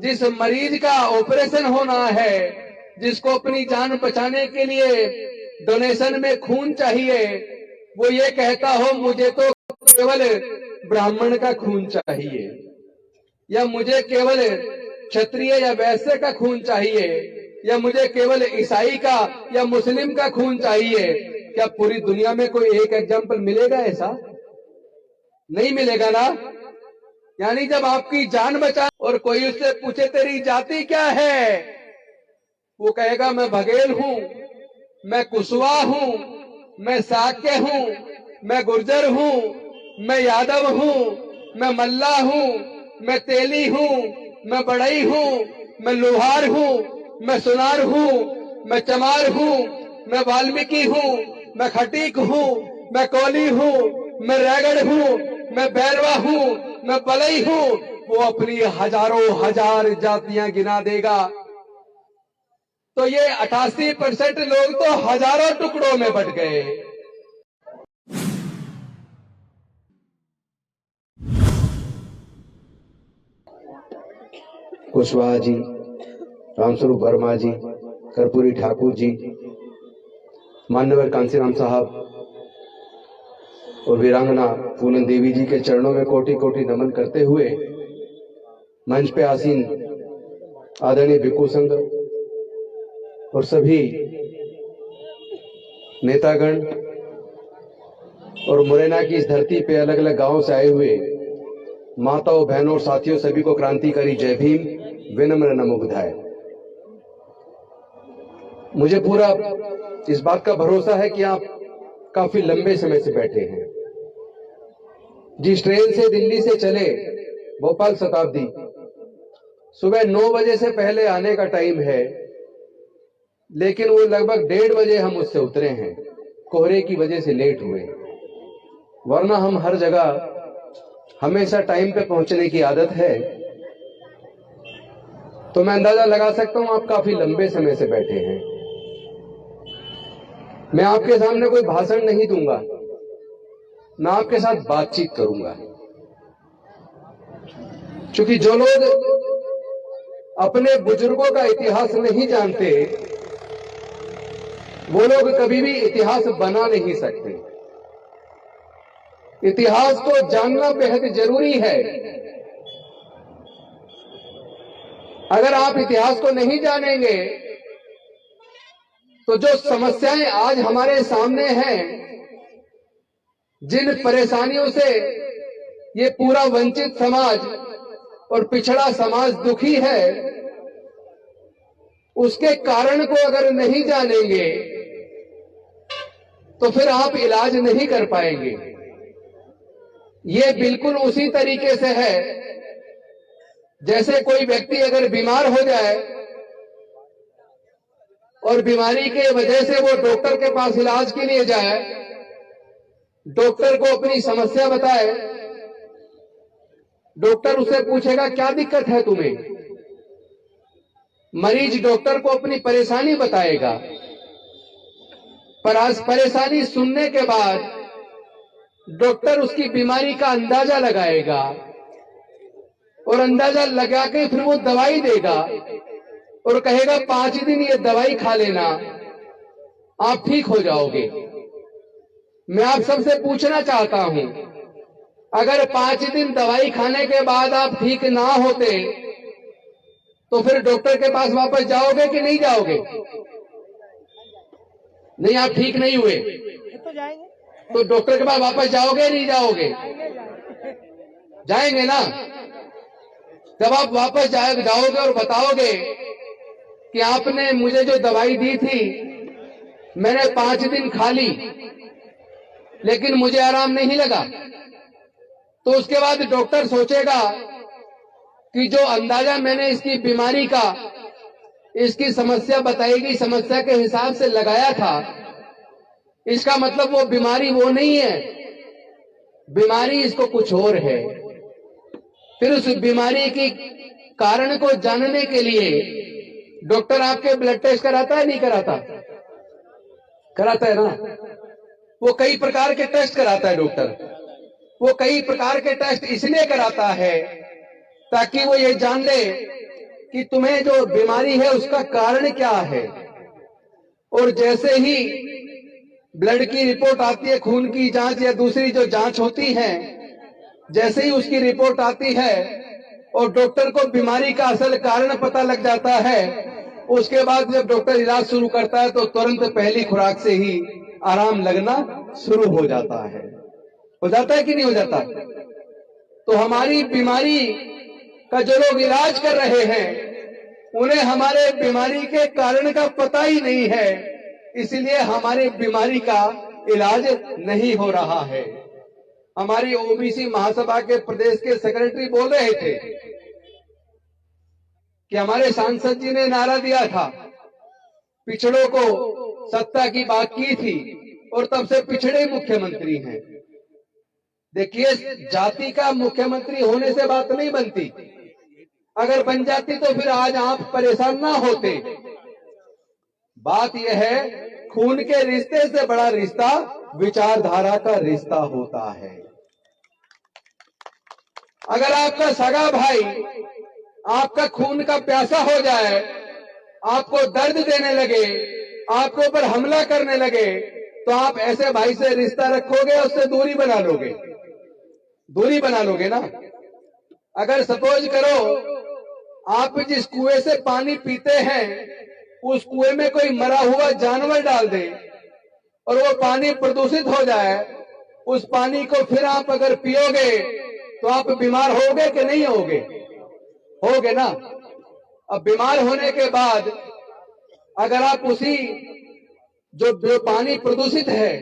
जिस मरीज का ऑपरेशन होना है, जिसको अपनी जान बचाने के लिए डोनेशन में खून चाहिए, वो ये कहता हो मुझे तो केवल ब्राह्मण का खून चाहिए, या मुझे केवल क्षत्रिय या वैश्य का खून चाहिए, या मुझे केवल ईसाई का या मुस्लिम का खून चाहिए। क्या पूरी दुनिया में कोई एक एग्जाम्पल मिलेगा ऐसा? नहीं मिलेगा ना। यानी जब आपकी जान बचा और कोई उससे पूछे तेरी जाति क्या है, वो कहेगा मैं बघेल हूं, मैं कुशवाहा हूं, मैं साक्य हूं, मैं गुर्जर हूं, मैं यादव हूं, मैं मल्ला हूं, मैं तेली हूं, मैं बढ़ई हूं, मैं लोहार हूं, मैं सुनार हूं, मैं चमार हूं, मैं वाल्मीकि हूं, मैं खटीक हूं, मैं कोली हूं, मैं रैगड़ हूं, मैं बैरवा हूं, मैं पलई हूं। वो अपनी हजारों हजार जातियां गिना देगा। तो ये 88% लोग तो हजारों टुकड़ों में बट गए। कुशवाहा जी, रामस्वरूप वर्मा जी, कर्पूरी ठाकुर जी, मान्यवर कांसीराम साहब और वीरांगना फूलन देवी जी के चरणों में कोटि कोटि नमन करते हुए मंच पे आसीन आदरणीय भिक्खु संघ और सभी नेतागण और मुरैना की इस धरती पे अलग अलग गांवों से आए हुए माताओं, बहनों और साथियों, सभी को क्रांतिकारी जय भीम, विनम्र नमो बुधाय। मुझे पूरा इस बात का भरोसा है कि आप काफी लंबे समय से बैठे हैं। जिस ट्रेन से दिल्ली से चले भोपाल शताब्दी, सुबह 9 बजे से पहले आने का टाइम है, लेकिन वो लगभग 1:30 बजे हम उससे उतरे हैं। कोहरे की वजह से लेट हुए, वरना हम हर जगह हमेशा टाइम पे पहुंचने की आदत है। तो मैं अंदाजा लगा सकता हूं आप काफी लंबे समय से बैठे हैं। मैं आपके सामने कोई भाषण नहीं दूंगा, मैं आपके साथ बातचीत करूंगा, क्योंकि जो लोग अपने बुजुर्गों का इतिहास नहीं जानते, वो लोग कभी भी इतिहास बना नहीं सकते। इतिहास को जानना बेहद जरूरी है। अगर आप इतिहास को नहीं जानेंगे तो जो समस्याएं आज हमारे सामने हैं, जिन परेशानियों से ये पूरा वंचित समाज और पिछड़ा समाज दुखी है, उसके कारण को अगर नहीं जानेंगे तो फिर आप इलाज नहीं कर पाएंगे। ये बिल्कुल उसी तरीके से है जैसे कोई व्यक्ति अगर बीमार हो जाए और बीमारी के वजह से वो डॉक्टर के पास इलाज के लिए जाए, डॉक्टर को अपनी समस्या बताए, डॉक्टर उससे पूछेगा क्या दिक्कत है तुम्हें। मरीज डॉक्टर को अपनी परेशानी बताएगा, पर आज परेशानी सुनने के बाद डॉक्टर उसकी बीमारी का अंदाजा लगाएगा और अंदाजा लगा के फिर वो दवाई देगा और कहेगा 5 दिन ये दवाई खा लेना, आप ठीक हो जाओगे। मैं आप सबसे पूछना चाहता हूं, अगर 5 दिन दवाई खाने के बाद आप ठीक ना होते तो फिर डॉक्टर के पास वापस जाओगे कि नहीं जाओगे? नहीं, आप ठीक नहीं हुए तो जाएंगे, तो डॉक्टर के पास वापस जाओगे नहीं जाओगे? जाएंगे ना। जब आप वापस जाओगे और बताओगे कि आपने मुझे जो दवाई दी थी मैंने 5 दिन खा ली लेकिन मुझे आराम नहीं लगा, तो उसके बाद डॉक्टर सोचेगा कि जो अंदाजा मैंने इसकी बीमारी का, इसकी समस्या बताई गई समस्या के हिसाब से लगाया था, इसका मतलब वो बीमारी वो नहीं है, बीमारी इसको कुछ और है। फिर उस बीमारी की कारण को जानने के लिए डॉक्टर आपके ब्लड टेस्ट कराता है नहीं कराता? कराता है ना। वो कई प्रकार के टेस्ट कराता है डॉक्टर। वो कई प्रकार के टेस्ट इसलिए कराता है ताकि वो ये जान ले कि तुम्हें जो बीमारी है उसका कारण क्या है। और जैसे ही ब्लड की रिपोर्ट आती है, खून की जांच या दूसरी जो जांच होती है, जैसे ही उसकी रिपोर्ट आती है और डॉक्टर को बीमारी का असल कारण पता लग जाता है, उसके बाद जब डॉक्टर इलाज शुरू करता है तो तुरंत पहली खुराक से ही आराम लगना शुरू हो जाता है। हो जाता है कि नहीं हो जाता? तो हमारी बीमारी का जो लोग इलाज कर रहे हैं उन्हें हमारे बीमारी के कारण का पता ही नहीं है, इसलिए हमारी बीमारी का इलाज नहीं हो रहा है। हमारी ओबीसी महासभा के प्रदेश के सेक्रेटरी बोल रहे थे कि हमारे सांसद जी ने नारा दिया था, पिछड़ों को सत्ता की बात की थी और तब से पिछड़े मुख्यमंत्री हैं। देखिए, जाति का मुख्यमंत्री होने से बात नहीं बनती। अगर बन जाती तो फिर आज आप परेशान ना होते। बात यह है, खून के रिश्ते से बड़ा रिश्ता विचारधारा का रिश्ता होता है। अगर आपका सगा भाई आपका खून का प्यासा हो जाए, आपको दर्द देने लगे, आपके ऊपर हमला करने लगे, तो आप ऐसे भाई से रिश्ता रखोगे, उससे दूरी बना लोगे? दूरी बना लोगे ना। अगर सपोज करो आप जिस कुएं से पानी पीते हैं उस कुएं में कोई मरा हुआ जानवर डाल दे और वो पानी प्रदूषित हो जाए, उस पानी को फिर आप अगर पियोगे तो आप बीमार होगे कि नहीं होगे? होगे ना। अब बीमार होने के बाद अगर आप उसी जो पानी प्रदूषित है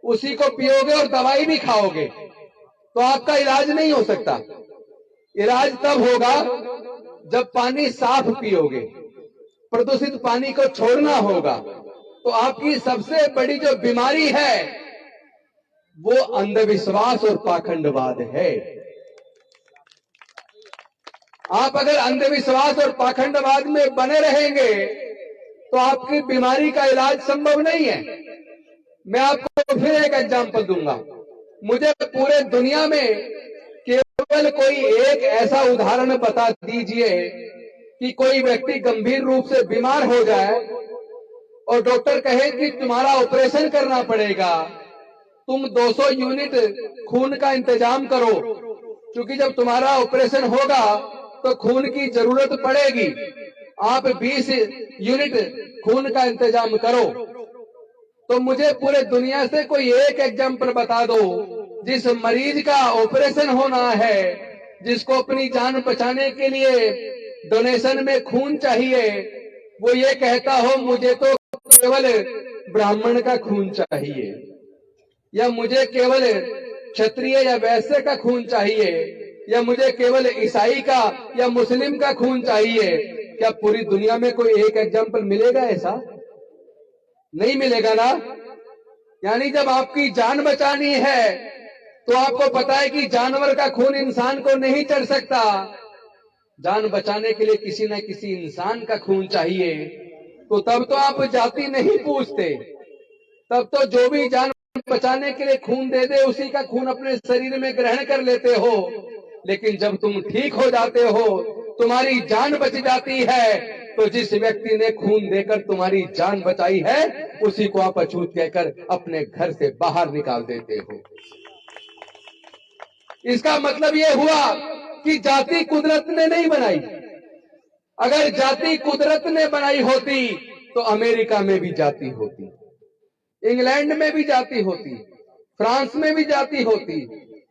उसी को पियोगे और दवाई भी खाओगे तो आपका इलाज नहीं हो सकता। इलाज तब होगा जब पानी साफ पियोगे, प्रदूषित पानी को छोड़ना होगा। तो आपकी सबसे बड़ी जो बीमारी है वो अंधविश्वास और पाखंडवाद है। आप अगर अंधविश्वास और पाखंडवाद में बने रहेंगे तो आपकी बीमारी का इलाज संभव नहीं है। मैं आपको फिर एक एग्जांपल दूंगा। मुझे पूरे दुनिया में केवल कोई एक ऐसा उदाहरण बता दीजिए कि कोई व्यक्ति गंभीर रूप से बीमार हो जाए और डॉक्टर कहे कि तुम्हारा ऑपरेशन करना पड़ेगा, तुम 200 यूनिट खून का इंतजाम करो, क्योंकि जब तुम्हारा ऑपरेशन होगा तो खून की जरूरत पड़ेगी, आप 20 यूनिट खून का इंतजाम करो। तो मुझे पूरे दुनिया से कोई एक एग्जाम्पल बता दो जिस मरीज का ऑपरेशन होना है, जिसको अपनी जान बचाने के लिए डोनेशन में खून चाहिए, वो ये कहता हो मुझे तो केवल ब्राह्मण का खून चाहिए, या मुझे केवल क्षत्रिय या वैश्य का खून चाहिए, या मुझे केवल ईसाई का या मुस्लिम का खून चाहिए। क्या पूरी दुनिया में कोई एक एग्जाम्पल मिलेगा? ऐसा नहीं मिलेगा ना। यानी जब आपकी जान बचानी है तो आपको पता है कि जानवर का खून इंसान को नहीं चढ़ सकता, जान बचाने के लिए किसी न किसी इंसान का खून चाहिए। तो तब तो आप जाति नहीं पूछते, तब तो जो भी जान बचाने के लिए खून दे दे उसी का खून अपने शरीर में ग्रहण कर लेते हो। लेकिन जब तुम ठीक हो जाते हो, तुम्हारी जान बच जाती है, तो जिस व्यक्ति ने खून देकर तुम्हारी जान बचाई है उसी को आप अछूत कहकर अपने घर से बाहर निकाल देते हो। इसका मतलब यह हुआ कि जाति कुदरत ने नहीं बनाई। अगर जाति कुदरत ने बनाई होती तो अमेरिका में भी जाति होती, इंग्लैंड में भी जाति होती, फ्रांस में भी जाति होती,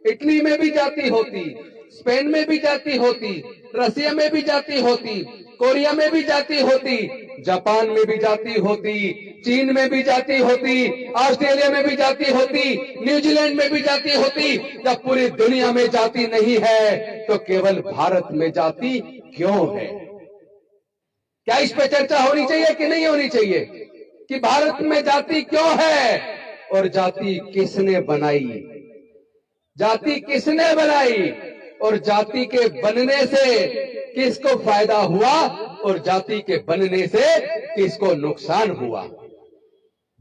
इटली में भी जाति होती, स्पेन में भी जाति होती, रसिया में भी जाति होती, कोरिया में भी जाति होती, जापान में भी जाति होती, चीन में भी जाति होती, ऑस्ट्रेलिया में भी जाति होती, न्यूजीलैंड में भी जाति होती। जब पूरी दुनिया में जाति नहीं है तो केवल भारत में जाति क्यों है? क्या इस पे चर्चा होनी चाहिए कि नहीं होनी चाहिए कि भारत में जाति क्यों है और जाति किसने बनाई? जाति किसने बनाई और जाति के बनने से किसको फायदा हुआ और जाति के बनने से किसको नुकसान हुआ?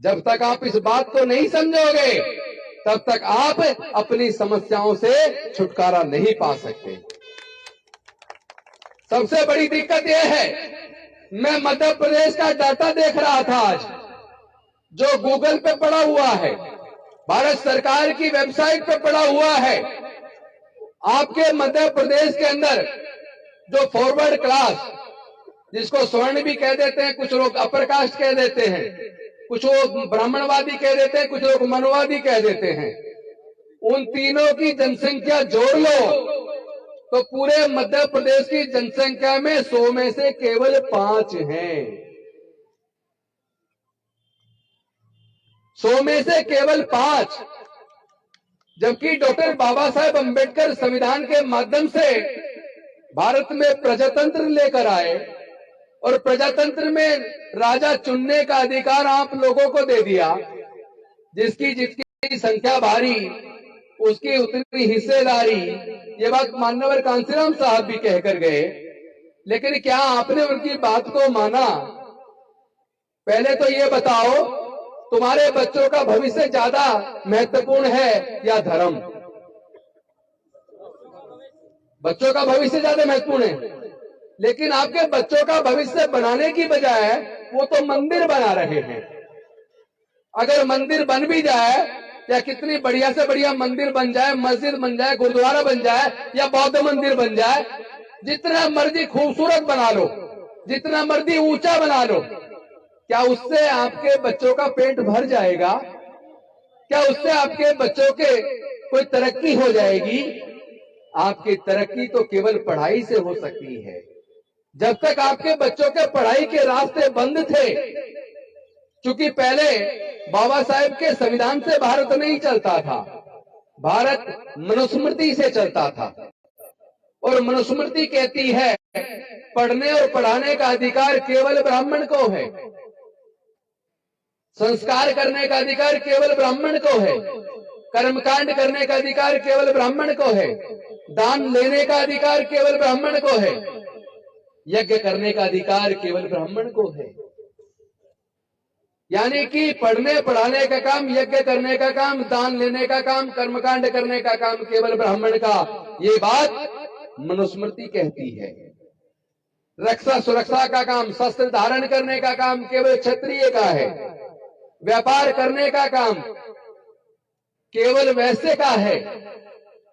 जब तक आप इस बात को नहीं समझोगे तब तक आप अपनी समस्याओं से छुटकारा नहीं पा सकते। सबसे बड़ी दिक्कत यह है, मैं मध्य प्रदेश का डाटा देख रहा था आज, जो गूगल पे पड़ा हुआ है, भारत सरकार की वेबसाइट पे पड़ा हुआ है। आपके मध्य प्रदेश के अंदर जो फॉरवर्ड क्लास, जिसको स्वर्ण भी कह देते हैं, कुछ लोग अपर कास्ट कह देते हैं, कुछ लोग ब्राह्मणवादी कह देते हैं, कुछ लोग मनवादी कह देते हैं, उन तीनों की जनसंख्या जोड़ लो तो पूरे मध्य प्रदेश की जनसंख्या में 100 में से केवल 5 हैं। 100 में से केवल 5, जबकि डॉक्टर बाबा साहेब अंबेडकर संविधान के माध्यम से भारत में प्रजातंत्र लेकर आए और प्रजातंत्र में राजा चुनने का अधिकार आप लोगों को दे दिया। जिसकी जिसकी संख्या भारी उसकी उतनी हिस्सेदारी, ये बात मान्यवर कांसीराम साहब भी कहकर गए। लेकिन क्या आपने उनकी बात को माना? पहले तो ये बताओ, तुम्हारे बच्चों का भविष्य ज्यादा महत्वपूर्ण है या धर्म? बच्चों का भविष्य ज्यादा महत्वपूर्ण है, लेकिन आपके बच्चों का भविष्य बनाने की बजाय वो तो मंदिर बना रहे हैं। अगर मंदिर बन भी जाए, या कितनी बढ़िया से बढ़िया मंदिर बन जाए, मस्जिद बन जाए, गुरुद्वारा बन जाए या बौद्ध मंदिर बन जाए, जितना मर्जी खूबसूरत बना लो, जितना मर्जी ऊंचा बना लो, क्या उससे आपके बच्चों का पेट भर जाएगा? क्या उससे आपके बच्चों के कोई तरक्की हो जाएगी? आपकी तरक्की तो केवल पढ़ाई से हो सकती है। जब तक आपके बच्चों के पढ़ाई के रास्ते बंद थे, क्योंकि पहले बाबा साहेब के संविधान से भारत नहीं चलता था, भारत मनुस्मृति से चलता था। और मनुस्मृति कहती है पढ़ने और पढ़ाने का अधिकार केवल ब्राह्मण को है, संस्कार करने का अधिकार केवल ब्राह्मण को है, कर्मकांड करने का अधिकार केवल ब्राह्मण को है, दान लेने का अधिकार केवल ब्राह्मण को है, यज्ञ करने का अधिकार केवल ब्राह्मण को है। यानी कि पढ़ने पढ़ाने का काम, यज्ञ करने का काम, दान लेने का काम, कर्मकांड करने का काम केवल ब्राह्मण का, ये बात मनुस्मृति कहती है। रक्षा सुरक्षा का काम, शस्त्र धारण करने का काम केवल क्षत्रिय का है, व्यापार करने का काम केवल वैश्य का है,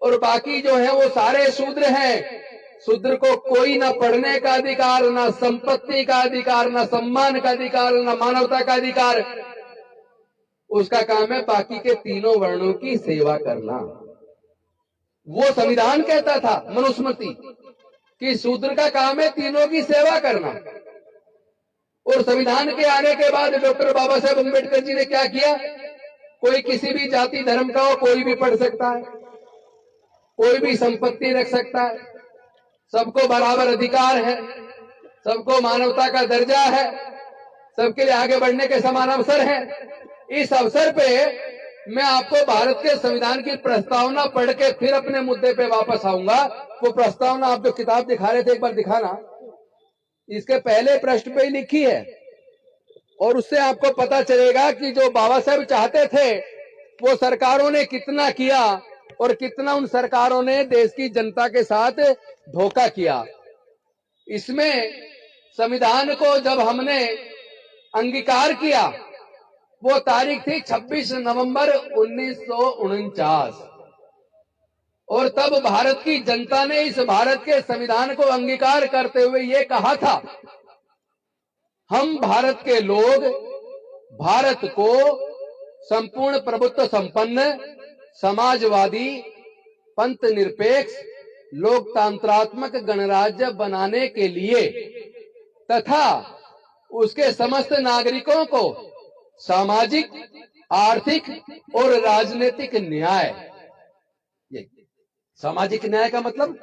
और बाकी जो है वो सारे शूद्र हैं। शूद्र को कोई ना पढ़ने का अधिकार, ना संपत्ति का अधिकार, ना सम्मान का अधिकार, ना मानवता का अधिकार। उसका काम है बाकी के तीनों वर्णों की सेवा करना। वो संविधान कहता था, मनुस्मृति, कि शूद्र का काम है तीनों की सेवा करना। और संविधान के आने के बाद डॉक्टर बाबा साहेब अम्बेडकर जी ने क्या किया? कोई किसी भी जाति धर्म का हो, कोई भी पढ़ सकता है, कोई भी संपत्ति रख सकता है, सबको बराबर अधिकार है, सबको मानवता का दर्जा है, सबके लिए आगे बढ़ने के समान अवसर है। इस अवसर पे मैं आपको भारत के संविधान की प्रस्तावना पढ़ के फिर अपने मुद्दे पे वापस आऊंगा। वो प्रस्तावना आप जो किताब दिखा रहे थे, एक बार दिखाना, इसके पहले पृष्ठ पे ही लिखी है, और उससे आपको पता चलेगा कि जो बाबा साहेब चाहते थे वो सरकारों ने कितना किया और कितना उन सरकारों ने देश की जनता के साथ धोखा किया। इसमें संविधान को जब हमने अंगीकार किया, वो तारीख थी 26 नवंबर 1949, और तब भारत की जनता ने इस भारत के संविधान को अंगीकार करते हुए ये कहा था, हम भारत के लोग भारत को संपूर्ण प्रभुत्व संपन्न, समाजवादी, पंथ निरपेक्ष, लोकतंत्रात्मक गणराज्य बनाने के लिए तथा उसके समस्त नागरिकों को सामाजिक, आर्थिक और राजनीतिक न्याय। सामाजिक न्याय का मतलब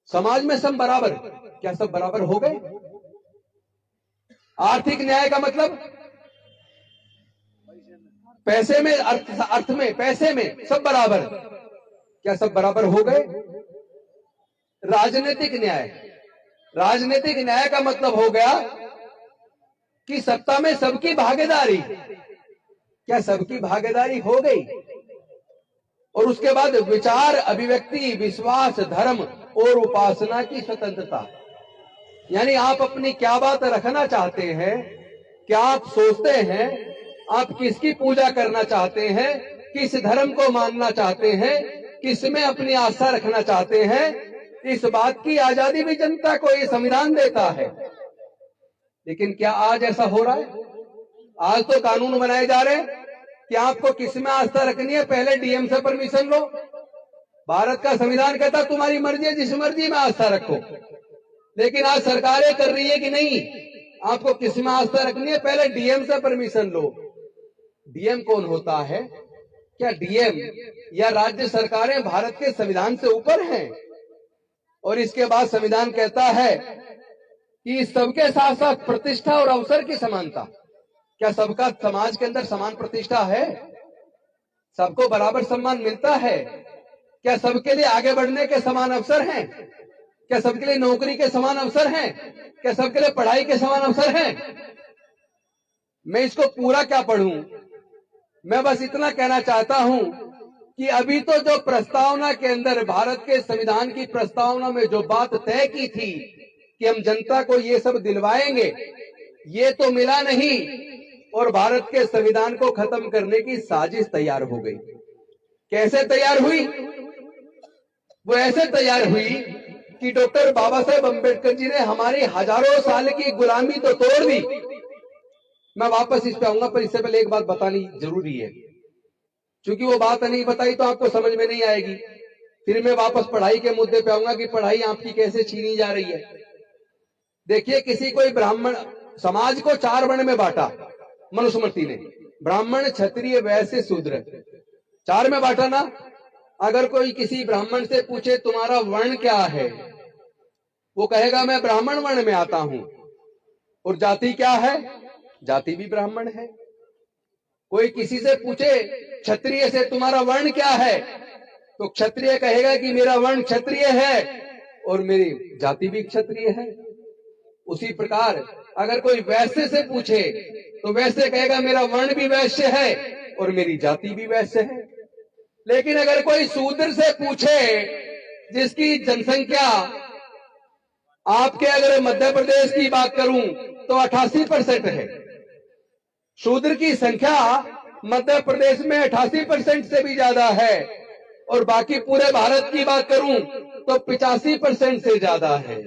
समाज में सब बराबर, क्या सब बराबर हो गए? आर्थिक न्याय का मतलब पैसे में, अर्थ में, पैसे में सब बराबर, क्या सब बराबर हो गए? राजनीतिक न्याय, राजनीतिक न्याय का मतलब हो गया कि सत्ता में सबकी भागीदारी, क्या सबकी भागीदारी हो गई? और उसके बाद विचार, अभिव्यक्ति, विश्वास, धर्म और उपासना की स्वतंत्रता, यानी आप अपनी क्या बात रखना चाहते हैं, क्या आप सोचते हैं, आप किसकी पूजा करना चाहते हैं, किस धर्म को मानना चाहते हैं, किस में अपनी आस्था रखना चाहते हैं, इस बात की आजादी भी जनता को ये संविधान देता है। लेकिन क्या आज ऐसा हो रहा है? आज तो कानून बनाए जा रहे हैं कि आपको किस में आस्था रखनी है, पहले डीएम से परमिशन लो। भारत का संविधान कहता तुम्हारी मर्जी है, जिस मर्जी में आस्था रखो। लेकिन आज सरकारें कर रही है कि नहीं, आपको किस में आस्था रखनी है, पहले डीएम से परमिशन लो। डीएम कौन होता है? क्या डीएम या राज्य सरकारें भारत के संविधान से ऊपर हैं? और इसके बाद संविधान कहता है कि सबके साथ साथ प्रतिष्ठा और अवसर की समानता। क्या सबका समाज के अंदर समान प्रतिष्ठा है? सबको बराबर सम्मान मिलता है? क्या सबके लिए आगे बढ़ने के समान अवसर हैं? क्या सबके लिए नौकरी के समान अवसर हैं? क्या सबके लिए पढ़ाई के समान अवसर हैं? मैं इसको पूरा क्या पढ़ूं, मैं बस इतना कहना चाहता हूं कि अभी तो जो प्रस्तावना के अंदर भारत के संविधान की प्रस्तावना में जो बात तय की थी कि हम जनता को ये सब दिलवाएंगे, ये तो मिला नहीं और भारत के संविधान को खत्म करने की साजिश तैयार हो गई। कैसे तैयार हुई? वो ऐसे तैयार हुई कि डॉक्टर बाबा साहेब अम्बेडकर जी ने हमारी हजारों साल की गुलामी तो तोड़ दी। मैं वापस इस पे आऊंगा, पर इससे पहले एक बात बतानी जरूरी है, क्योंकि वो बात नहीं बताई तो आपको समझ में नहीं आएगी। फिर मैं वापस पढ़ाई के मुद्दे पे आऊंगा कि पढ़ाई आपकी कैसे छीनी जा रही है। देखिए, किसी कोई ब्राह्मण समाज को 4 वर्ण में बांटा मनुस्मृति ने, ब्राह्मण, क्षत्रिय, वैश्य, शूद्र, 4 में बांटा ना। अगर कोई किसी ब्राह्मण से पूछे तुम्हारा वर्ण क्या है, वो कहेगा मैं ब्राह्मण वर्ण में आता हूं। और जाति क्या है? जाति भी ब्राह्मण है। कोई किसी से पूछे क्षत्रिय से तुम्हारा वर्ण क्या है, तो क्षत्रिय कहेगा कि मेरा वर्ण क्षत्रिय है और मेरी जाति भी क्षत्रिय है। उसी प्रकार अगर कोई वैश्य से पूछे तो वैश्य कहेगा मेरा वर्ण भी वैश्य है और मेरी जाति भी वैश्य है। लेकिन अगर कोई शूद्र से पूछे, जिसकी जनसंख्या आपके अगर मध्य प्रदेश की बात करूं तो 88% है, शूद्र की संख्या मध्य प्रदेश में 88% से भी ज्यादा है, और बाकी पूरे भारत की बात करूं तो 85% से ज्यादा है।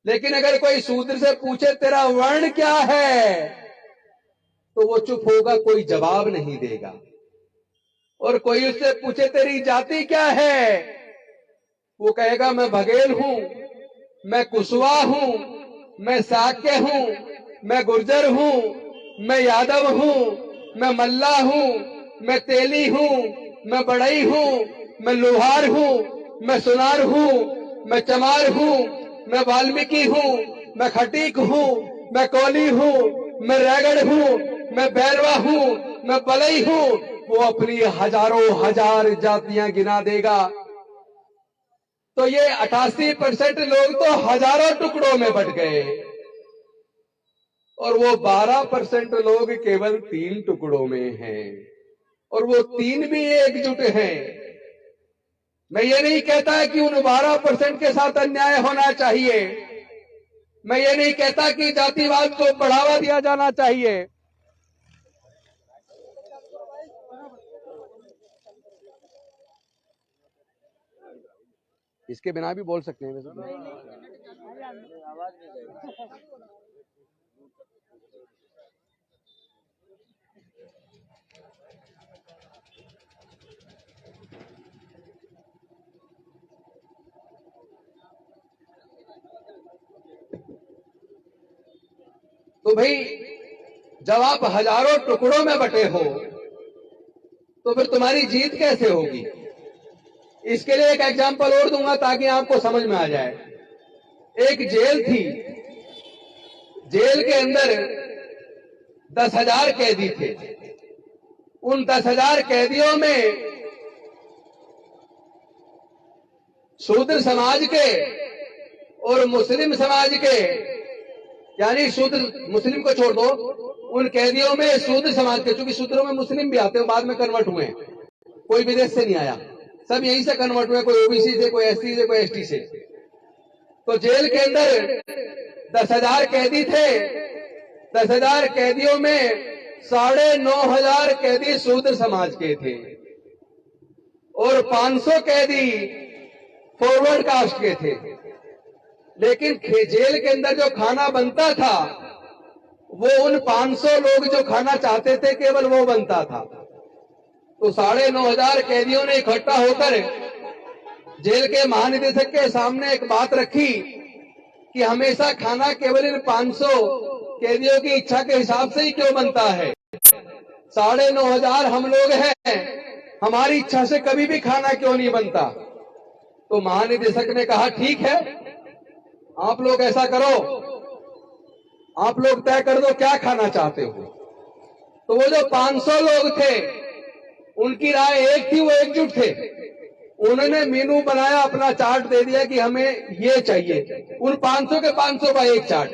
लेकिन अगर कोई शूद्र से पूछे तेरा वर्ण क्या है, तो वो चुप होगा, कोई जवाब नहीं देगा। और कोई उससे पूछे तेरी जाति क्या है, वो कहेगा मैं बघेल हूं, मैं कुशवाहा हूं, मैं साक्य हूं, मैं गुर्जर हूं, मैं यादव हूं, मैं मल्ला हूं, मैं तेली हूं, मैं बढ़ई हूं, मैं लोहार हूं, मैं सुनार हूं, मैं चमार हूं, मैं वाल्मीकि हूं, मैं खटीक हूं, मैं कोली हूं, मैं रैगड़ हूं, मैं बैरवा हूं, मैं पलई हूं। वो अपनी हजारों हजार जातियां गिना देगा। तो ये 88% लोग तो हजारों टुकड़ों में बट गए, और वो 12% लोग केवल 3 टुकड़ों में हैं, और वो 3 भी एकजुट हैं। मैं ये नहीं कहता कि उन 12% के साथ अन्याय होना चाहिए, मैं ये नहीं कहता कि जातिवाद को बढ़ावा दिया जाना चाहिए। इसके बिना भी बोल सकते हैं वैसे। तो भाई, जब आप हजारों टुकड़ों में बटे हो तो फिर तुम्हारी जीत कैसे होगी? इसके लिए एक एग्जांपल और दूंगा ताकि आपको समझ में आ जाए। एक जेल थी, जेल के अंदर 10,000 कैदी थे। उन 10,000 कैदियों में शूद्र समाज के और मुस्लिम समाज के, यानी शूद्र मुस्लिम को छोड़ दो, उन कैदियों में शूद्र समाज के, चूंकि शूद्रों में मुस्लिम भी आते हैं, बाद में कन्वर्ट हुए, कोई विदेश से नहीं आया, सब यहीं से कन्वर्ट हुए, कोई ओबीसी से, कोई एससी से, कोई एसटी से। तो जेल के अंदर 10,000 कैदी थे। 10,000 कैदियों में 9,500 कैदी शूद्र समाज के थे और 500 कैदी फॉरवर्ड कास्ट के थे। लेकिन जेल के अंदर जो खाना बनता था वो उन 500 लोग जो खाना चाहते थे केवल वो बनता था। तो 9,500 कैदियों ने इकट्ठा होकर जेल के महानिदेशक के सामने एक बात रखी कि हमेशा खाना केवल इन 500 कैदियों की इच्छा के हिसाब से ही क्यों बनता है? 9,500 हम लोग हैं, हमारी इच्छा से कभी भी खाना क्यों नहीं बनता? तो महानिदेशक ने कहा ठीक है, आप लोग ऐसा करो, आप लोग तय कर दो क्या खाना चाहते हो। तो वो जो 500 लोग थे उनकी राय एक थी, वो एकजुट थे। उन्होंने मेनू बनाया, अपना चार्ट दे दिया कि हमें ये चाहिए। उन 500 के 500 का एक चार्ट।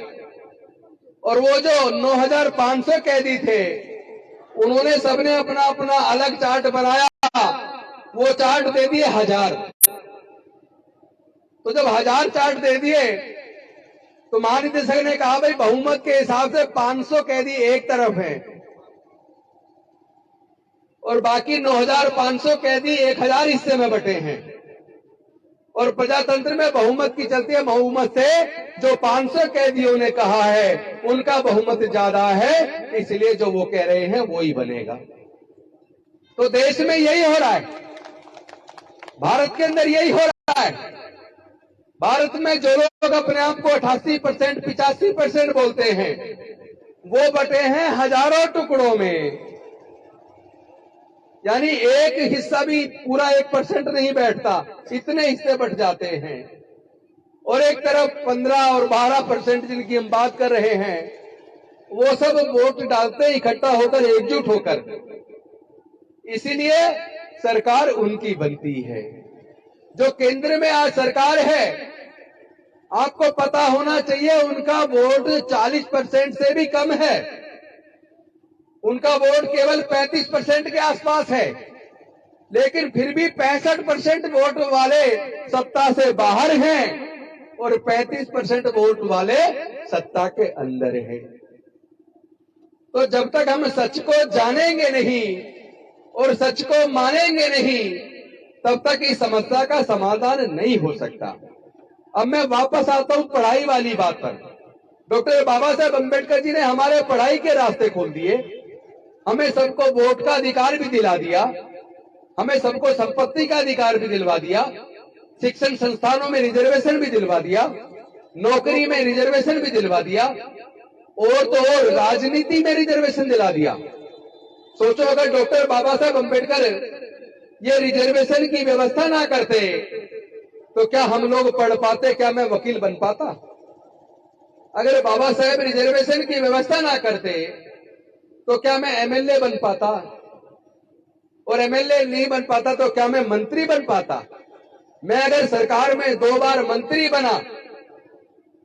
और वो जो 9,500 कैदी थे उन्होंने सबने अपना अपना अलग चार्ट बनाया, वो चार्ट दे दिए 1000। तो जब 1000 चार्ट दे दिए तो महानिदेशक ने कहा भाई बहुमत के हिसाब से 500 कैदी एक तरफ हैं और बाकी 9,500 कैदी 1,000 हिस्से में बटे हैं। और प्रजातंत्र में बहुमत की चलती है, बहुमत से जो 500 कैदियों ने कहा है उनका बहुमत ज्यादा है, इसलिए जो वो कह रहे हैं वो ही बनेगा। तो देश में यही हो रहा है, भारत के अंदर यही हो रहा है। भारत में जो लोग अपने आप को 88%, 85% बोलते हैं वो बटे हैं हजारों टुकड़ों में। यानी एक हिस्सा भी पूरा 1% नहीं बैठता, इतने हिस्से बट जाते हैं। और एक तरफ 15 और 12% जिनकी हम बात कर रहे हैं वो सब वोट डालते हैं इकट्ठा होकर, एकजुट होकर। इसीलिए सरकार उनकी बनती है। जो केंद्र में आज सरकार है, आपको पता होना चाहिए उनका वोट 40% से भी कम है। उनका वोट केवल 35% के आसपास है, लेकिन फिर भी 65% वोट वाले सत्ता से बाहर हैं और 35% वोट वाले सत्ता के अंदर हैं। तो जब तक हम सच को जानेंगे नहीं और सच को मानेंगे नहीं, तब तक इस समस्या का समाधान नहीं हो सकता। अब मैं वापस आता हूं पढ़ाई वाली बात पर। डॉक्टर बाबा साहेब अम्बेडकर जी ने हमारे पढ़ाई के रास्ते खोल दिए, हमें सबको वोट का अधिकार भी दिला दिया, हमें सबको संपत्ति का अधिकार भी दिलवा दिया, शिक्षण संस्थानों में रिजर्वेशन भी दिलवा दिया, नौकरी में रिजर्वेशन भी दिलवा दिया, और तो और राजनीति में रिजर्वेशन दिला दिया। सोचो अगर डॉक्टर बाबा साहेब अम्बेडकर ये रिजर्वेशन की व्यवस्था ना करते तो क्या हम लोग पढ़ पाते, क्या मैं वकील बन पाता? अगर बाबा साहेब रिजर्वेशन की व्यवस्था ना करते तो क्या मैं एमएलए बन पाता? और एमएलए नहीं बन पाता तो क्या मैं मंत्री बन पाता? मैं अगर सरकार में 2 बार मंत्री बना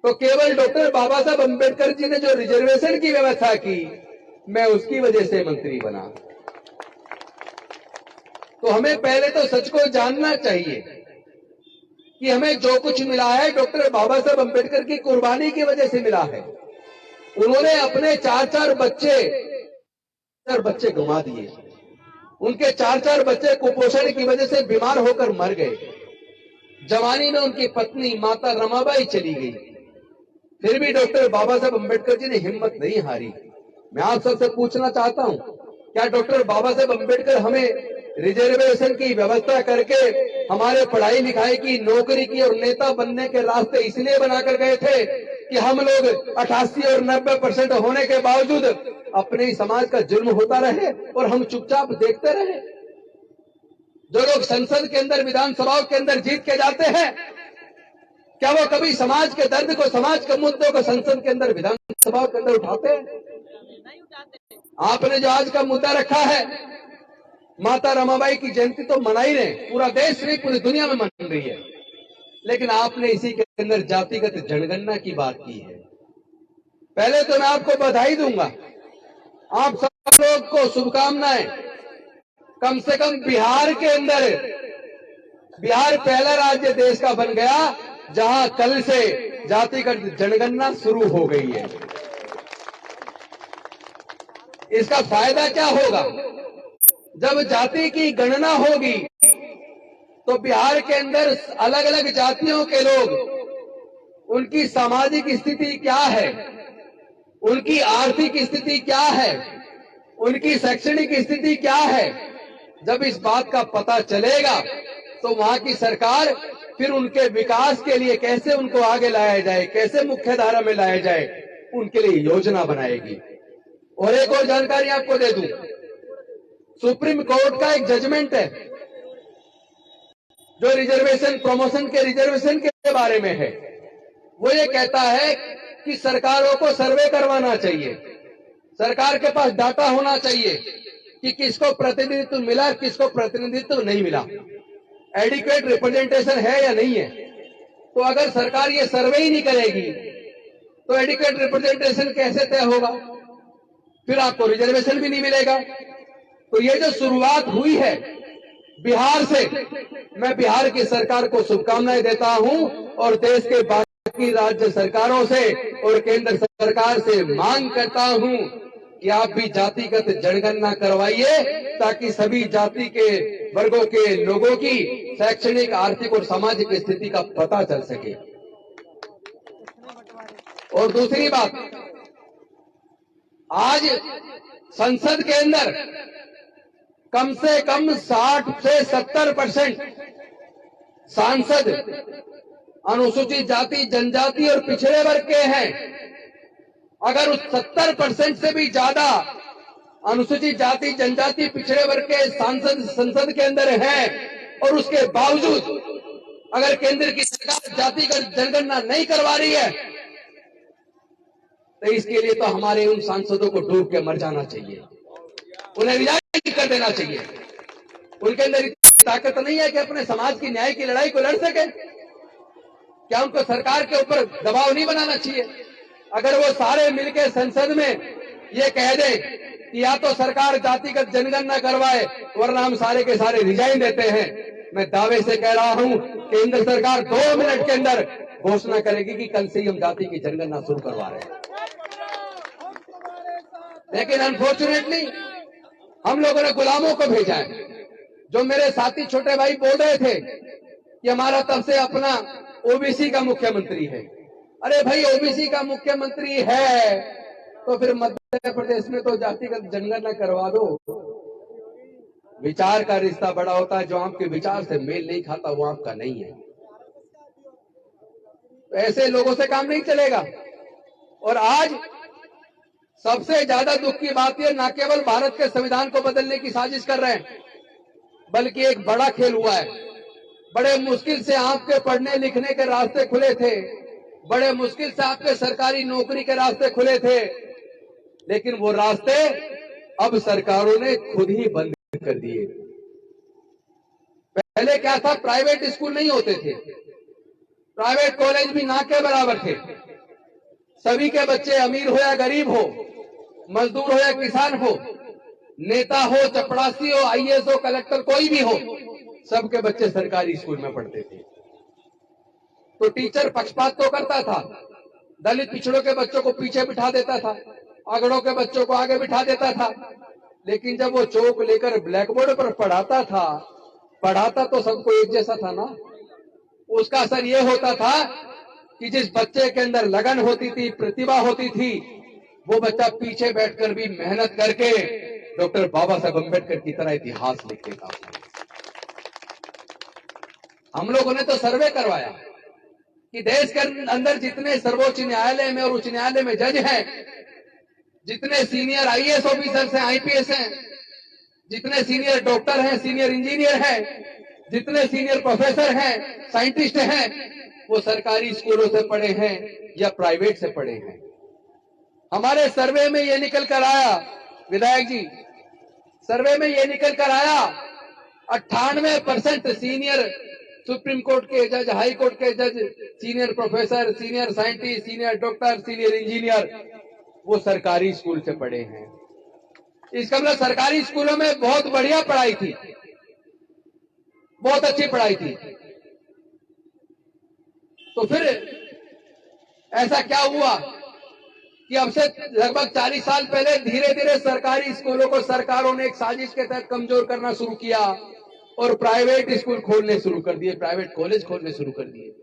तो केवल डॉक्टर बाबा साहब अम्बेडकर जी ने जो रिजर्वेशन की व्यवस्था की, मैं उसकी वजह से मंत्री बना। तो हमें पहले तो सच को जानना चाहिए कि हमें जो कुछ मिला है डॉक्टर बाबा साहब अम्बेडकर की कुर्बानी की वजह से मिला है। उन्होंने अपने 4 बच्चे गंवा दिए, उनके 4 बच्चे कुपोषण की वजह से बीमार होकर मर गए। जवानी में उनकी पत्नी माता रमाबाई चली गई, फिर भी डॉक्टर बाबा साहब अम्बेडकर जी ने हिम्मत नहीं हारी। मैं आप सबसे पूछना चाहता हूं, क्या डॉक्टर बाबा साहब अम्बेडकर हमें रिजर्वेशन की व्यवस्था करके हमारे पढ़ाई लिखाई की, नौकरी की और नेता बनने के रास्ते इसलिए बनाकर गए थे कि हम लोग 88 और 90% होने के बावजूद अपने ही समाज का जुल्म होता रहे और हम चुपचाप देखते रहे? जो लोग संसद के अंदर, विधानसभाओं के अंदर जीत के जाते हैं, क्या वो कभी समाज के दर्द को, समाज के मुद्दों को संसद के अंदर, विधानसभाओं के अंदर उठाते हैं? आपने जो आज का मुद्दा रखा है, माता रमाबाई की जयंती तो मनाई रहे, पूरा देश नहीं पूरी दुनिया में मन रही है, लेकिन आपने इसी के अंदर जातिगत जनगणना की बात की है। पहले तो मैं आपको बधाई दूंगा, आप सब लोग को शुभकामनाएं। कम से कम बिहार के अंदर, बिहार पहला राज्य देश का बन गया जहां कल से जातिगत जनगणना शुरू हो गई है। इसका फायदा क्या होगा? जब जाति की गणना होगी तो बिहार के अंदर अलग अलग जातियों के लोग, उनकी सामाजिक स्थिति क्या है, उनकी आर्थिक स्थिति क्या है, उनकी शैक्षणिक स्थिति क्या है, जब इस बात का पता चलेगा तो वहां की सरकार फिर उनके विकास के लिए कैसे उनको आगे लाया जाए, कैसे मुख्य धारा में लाया जाए, उनके लिए योजना बनाएगी। और एक और जानकारी आपको दे दूं, सुप्रीम कोर्ट का एक जजमेंट है जो रिजर्वेशन प्रमोशन के रिजर्वेशन के बारे में है। वो ये कहता है कि सरकारों को सर्वे करवाना चाहिए, सरकार के पास डाटा होना चाहिए कि किसको प्रतिनिधित्व मिला, किसको प्रतिनिधित्व नहीं मिला, एडिक्वेट रिप्रेजेंटेशन है या नहीं है। तो अगर सरकार ये सर्वे ही नहीं करेगी तो एडिक्वेट रिप्रेजेंटेशन कैसे तय होगा? फिर आपको रिजर्वेशन भी नहीं मिलेगा। तो ये जो शुरुआत हुई है बिहार से, मैं बिहार की सरकार को शुभकामनाएं देता हूं और देश के बाकी राज्य सरकारों से और केंद्र सरकार से मांग करता हूं कि आप भी जातिगत जनगणना करवाइए ताकि सभी जाति के वर्गों के लोगों की शैक्षणिक, आर्थिक और सामाजिक स्थिति का पता चल सके। और दूसरी बात, आज संसद के अंदर कम से कम 60 से 70% सांसद अनुसूचित जाति, जनजाति और पिछड़े वर्ग के हैं। अगर उस 70% से भी ज्यादा अनुसूचित जाति, जनजाति, पिछड़े वर्ग के सांसद संसद के अंदर हैं और उसके बावजूद अगर केंद्र की सरकार जातिगत जनगणना नहीं करवा रही है तो इसके लिए तो हमारे उन सांसदों को डूब के मर जाना चाहिए, उन्हें रिजाइन कर देना चाहिए। उनके अंदर इतनी ताकत नहीं है कि अपने समाज की न्याय की लड़ाई को लड़ सके। क्या उनको सरकार के ऊपर दबाव नहीं बनाना चाहिए? अगर वो सारे मिलकर संसद में ये कह दे कि या तो सरकार जातिगत जनगणना करवाए वरना हम सारे के सारे रिजाइन देते हैं, मैं दावे से कह रहा हूं केंद्र सरकार 2 मिनट के अंदर घोषणा करेगी कि कल से ही हम जाति की जनगणना शुरू करवा रहे हैं। लेकिन अनफॉर्चुनेटली हम लोगों ने गुलामों को भेजा है। जो मेरे साथी छोटे भाई बोल रहे थे कि हमारा तब से अपना ओबीसी का मुख्यमंत्री है। अरे भाई, ओबीसी का मुख्यमंत्री है तो फिर मध्य प्रदेश में तो जातिगत जनगणना करवा दो। विचार का रिश्ता बड़ा होता है, जो आपके विचार से मेल नहीं खाता वो आपका नहीं है। तो ऐसे लोगों से काम नहीं चलेगा। और आज सबसे ज्यादा दुख की बात यह, न केवल भारत के संविधान को बदलने की साजिश कर रहे हैं, बल्कि एक बड़ा खेल हुआ है। बड़े मुश्किल से आपके पढ़ने लिखने के रास्ते खुले थे, बड़े मुश्किल से आपके सरकारी नौकरी के रास्ते खुले थे, लेकिन वो रास्ते अब सरकारों ने खुद ही बंद कर दिए। पहले क्या था, प्राइवेट स्कूल नहीं होते थे, प्राइवेट कॉलेज भी ना के बराबर थे। सभी के बच्चे अमीर हो या गरीब हो, मजदूर हो या किसान हो, नेता हो, चपड़ासी हो, आईएएस हो, कलेक्टर, कोई भी हो, सबके बच्चे सरकारी स्कूल में पढ़ते थे। तो टीचर पक्षपात तो करता था, दलित पिछड़ों के बच्चों को पीछे बिठा देता था, अगड़ों के बच्चों को आगे बिठा देता था। लेकिन जब वो चौक लेकर ब्लैक बोर्ड पर पढ़ाता तो सबको एक जैसा था ना। उसका असर ये होता था कि जिस बच्चे के अंदर लगन होती थी, प्रतिभा होती थी, वो बच्चा पीछे बैठकर भी मेहनत करके डॉक्टर बाबा साहब अम्बेडकर की तरह इतिहास लिख देता था। हम लोगों ने तो सर्वे करवाया कि देश के अंदर जितने सर्वोच्च न्यायालय में और उच्च न्यायालय में जज हैं, जितने सीनियर आईएएस ऑफिसर्स हैं, आईपीएस हैं, जितने सीनियर डॉक्टर हैं, सीनियर इंजीनियर हैं, जितने सीनियर प्रोफेसर हैं, साइंटिस्ट हैं, वो सरकारी स्कूलों से पढ़े हैं या प्राइवेट से पढ़े हैं। हमारे सर्वे में ये निकल कर आया, विधायक जी, सर्वे में ये निकल कर आया 98% सीनियर सुप्रीम कोर्ट के जज, हाई कोर्ट के जज, senior professor, senior scientist, senior doctor, senior engineer, वो सरकारी स्कूल से पढ़े हैं। इसका मतलब सरकारी स्कूलों में बहुत बढ़िया पढ़ाई थी, बहुत अच्छी पढ़ाई थी। तो फिर ऐसा क्या हुआ कि अब से लगभग 40 साल पहले धीरे धीरे सरकारी स्कूलों को सरकारों ने एक साजिश के तहत कमजोर करना शुरू किया और प्राइवेट स्कूल खोलने शुरू कर दिए, प्राइवेट कॉलेज खोलने शुरू कर दिए।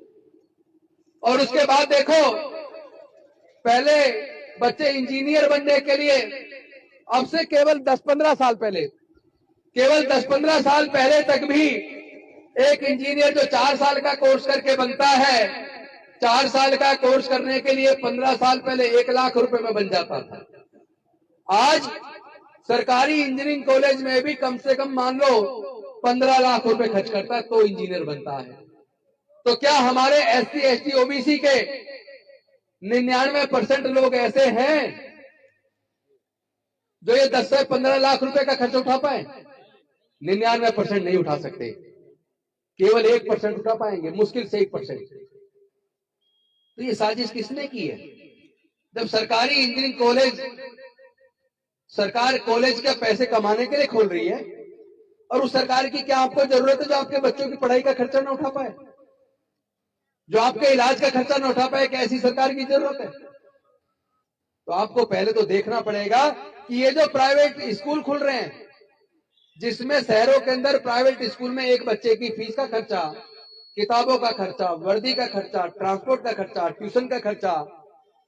और उसके बाद देखो, पहले बच्चे इंजीनियर बनने के लिए, अब से केवल 10-15 साल पहले, केवल 10-15 साल पहले तक भी एक इंजीनियर जो 4 साल का कोर्स करके बनता है, 4 साल का कोर्स करने के लिए 15 साल पहले 1 लाख रुपए में बन जाता था। आज सरकारी इंजीनियरिंग कॉलेज में भी कम से कम मान लो 15 लाख रुपए खर्च करता है तो इंजीनियर बनता है। तो क्या हमारे SC, ST, OBC के 99% लोग ऐसे हैं जो ये 10 से 15 लाख रुपए का खर्च उठा पाए? 99% नहीं उठा सकते, केवल 1% उठा पाएंगे, मुश्किल से 1%। तो ये साजिश किसने की है? जब सरकारी इंजीनियरिंग कॉलेज, सरकार कॉलेज के पैसे कमाने के लिए खोल रही है, और उस सरकार की क्या आपको जरूरत है जो आपके बच्चों की पढ़ाई का खर्चा ना उठा पाए, जो आपके इलाज का खर्चा ना उठा पाए? क्या ऐसी सरकार की जरूरत है? तो आपको पहले तो देखना पड़ेगा कि ये जो प्राइवेट स्कूल खुल रहे हैं, जिसमें शहरों के अंदर प्राइवेट स्कूल में एक बच्चे की फीस का खर्चा, किताबों का खर्चा, वर्दी का खर्चा, ट्रांसपोर्ट का खर्चा, ट्यूशन का खर्चा,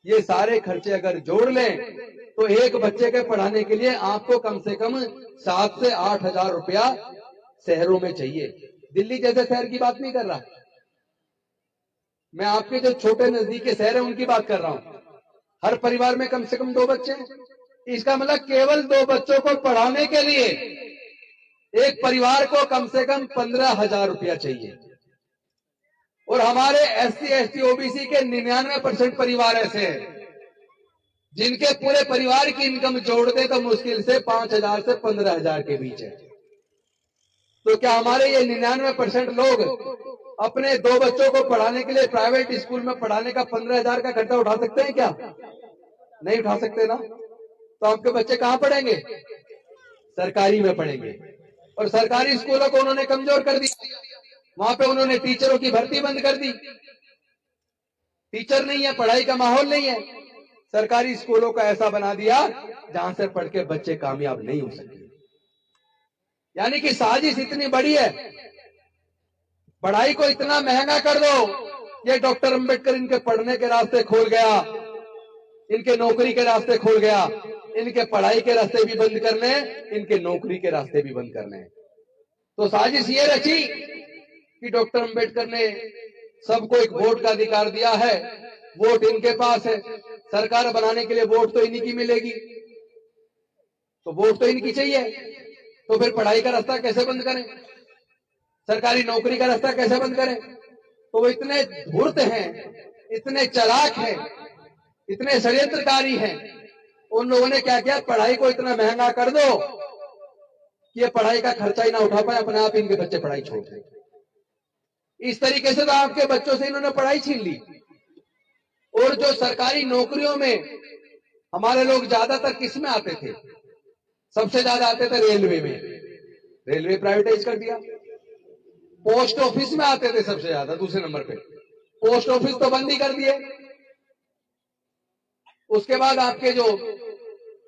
ये सारे खर्चे अगर जोड़ लें तो एक बच्चे के पढ़ाने के लिए आपको कम से कम 7 से 8 हजार रुपया शहरों में चाहिए। दिल्ली जैसे शहर की बात नहीं कर रहा मैं, आपके जो छोटे नजदीकी शहर है उनकी बात कर रहा हूं। हर परिवार में कम से कम 2 बच्चे हैं। इसका मतलब केवल 2 बच्चों को पढ़ाने के लिए एक परिवार को कम से कम 15,000 रुपया चाहिए। और हमारे SC, ST, OBC के 99% परिवार ऐसे हैं जिनके पूरे परिवार की इनकम जोड़ दे तो मुश्किल से 5,000 से 15,000 के बीच है। तो क्या हमारे ये 99% लोग अपने 2 बच्चों को पढ़ाने के लिए प्राइवेट स्कूल में पढ़ाने का 15,000 का खर्चा उठा सकते हैं क्या? नहीं उठा सकते ना। तो आपके बच्चे कहां पढ़ेंगे? सरकारी में पढ़ेंगे। और सरकारी स्कूलों को उन्होंने कमजोर कर दिया, वहां पे उन्होंने टीचरों की भर्ती बंद कर दी। टीचर नहीं है, पढ़ाई का माहौल नहीं है, सरकारी स्कूलों को ऐसा बना दिया जहां से पढ़ के बच्चे कामयाब नहीं हो सके। यानी कि साजिश इतनी बड़ी है, पढ़ाई को इतना महंगा कर दो, ये डॉक्टर अंबेडकर इनके पढ़ने के रास्ते खोल गया, इनके नौकरी के रास्ते खोल गया, इनके पढ़ाई के रास्ते भी बंद करने, इनके नौकरी के रास्ते भी बंद करने। तो साजिश ये रची कि डॉक्टर अंबेडकर ने सबको एक वोट का अधिकार दिया है, वोट इनके पास है, सरकार बनाने के लिए वोट तो इन्हीं की मिलेगी, तो वोट तो इनकी चाहिए। तो फिर पढ़ाई का रास्ता कैसे बंद करें, सरकारी नौकरी का रास्ता कैसे बंद करें? तो वो इतने धूर्त हैं, इतने चालाक हैं, इतने षड्यंत्रकारी हैं, उन लोगों ने क्या किया, पढ़ाई को इतना महंगा कर दो कि ये पढ़ाई का खर्चा ही ना उठा पाए, अपने आप इनके बच्चे पढ़ाई छोड़ दें। इस तरीके से तो आपके बच्चों से इन्होंने पढ़ाई छीन ली। और जो सरकारी नौकरियों में हमारे लोग ज्यादातर किस में आते थे? सबसे ज्यादा आते थे रेलवे में, रेलवे प्राइवेटाइज कर दिया। पोस्ट ऑफिस में आते थे सबसे ज्यादा, दूसरे नंबर पे, पोस्ट ऑफिस तो बंद ही कर दिए। उसके बाद आपके जो